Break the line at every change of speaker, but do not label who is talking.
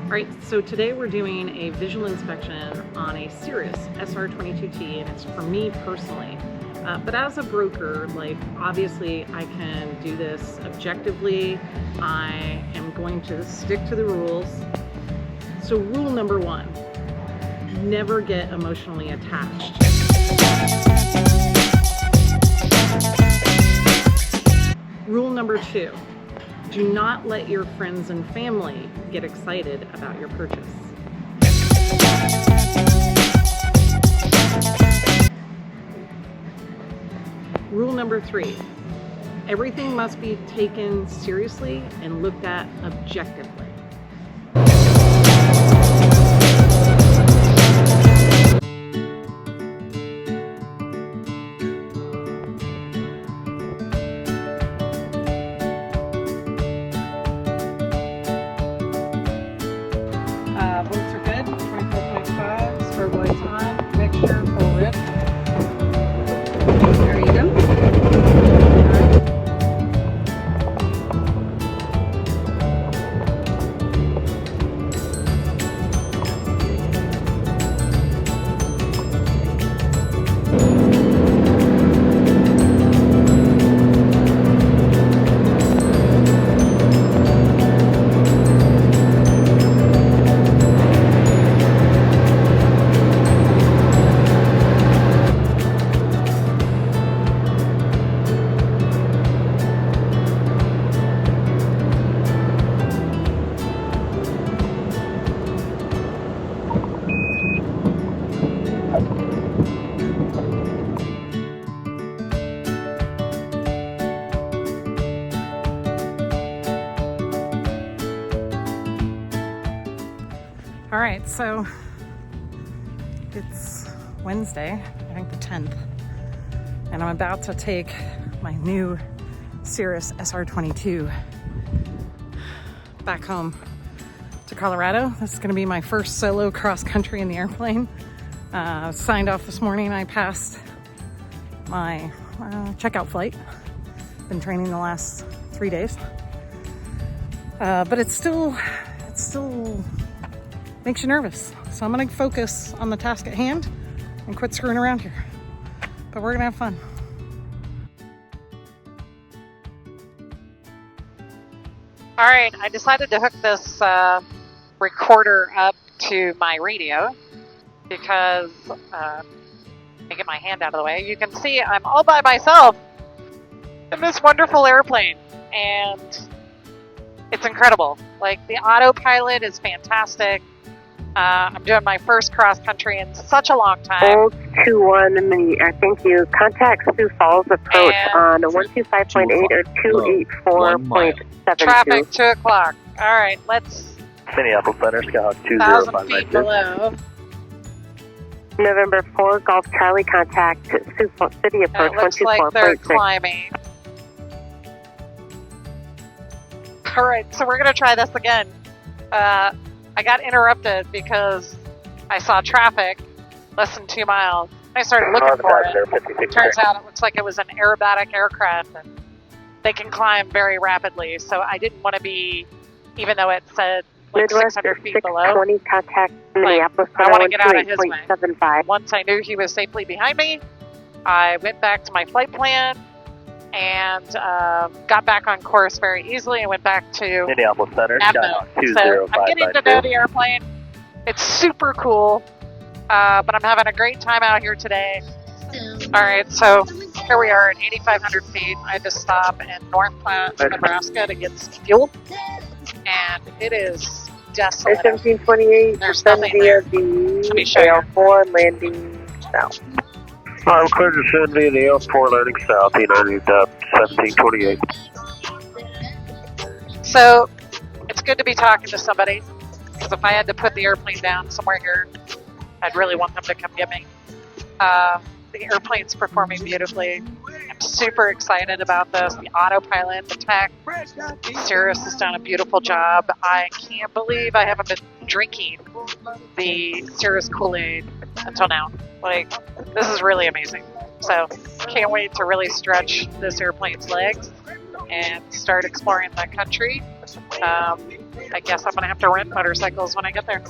Alright, so today we're doing a visual inspection on a Cirrus SR22T, and it's for me personally. But as a broker, obviously I can do this objectively. I am going to stick to the rules. So rule number one, never get emotionally attached. Rule number two, do not let your friends and family get excited about your purchase. Rule number three, everything must be taken seriously and looked at objectively. Bolts are good, 24.5, strobe lights on, mixture, full rip. There you go. All right, so it's Wednesday, I think the 10th, and I'm about to take my new Cirrus SR22 back home to Colorado. This is gonna be my first solo cross country in the airplane. Signed off this morning. I passed my checkout flight. Been training the last 3 days. But it still makes you nervous. So I'm gonna focus on the task at hand and quit screwing around here. But we're gonna have fun.
All right, I decided to hook this recorder up to my radio because, let me get my hand out of the way. You can see I'm all by myself in this wonderful airplane, and it's incredible. Like, the autopilot is fantastic. I'm doing my first cross country in such a long time.
Hold 21, thank you. Contact Sioux Falls approach on 125.8 or 284.72.
Traffic 2 o'clock. All right, let's.
Minneapolis Center, Scout
1,000 feet below.
November 4, Golf Charlie, contact Sioux Falls City approach
It looks like they're
124.6.
climbing. All right, so we're gonna try this again. I got interrupted because I saw traffic less than 2 miles. I started looking for it. Turns out it looks like it was an aerobatic aircraft, and they can climb very rapidly. So I didn't want to be, even though it said like
Midwest
600 feet
620,
below.
contact Minneapolis
I want to get out of his way.
128.75.
Once I knew he was safely behind me, I went back to my flight plan and got back on course very easily and went back to
Minneapolis Center,
Scout 2055. So I'm getting to know the airplane. It's super cool, but I'm having a great time out here today. All right, so here we are at 8,500 feet. I had to stop in North Platte, Nebraska to get some fuel, and it is desolate.
1728,
There's nothing there. Let me show you.
AL4 landing south.
I'm clear to send via the L4 landing south, United 1728.
So it's good to be talking to somebody, because if I had to put the airplane down somewhere here, I'd really want them to come get me. The airplane's performing beautifully. I'm super excited about this. The autopilot, the tech. Cirrus has done a beautiful job. I can't believe I haven't been drinking the Cirrus Kool-Aid until now. Like, this is really amazing. So, can't wait to really stretch this airplane's legs and start exploring the country. I guess I'm going to have to rent motorcycles when I get there.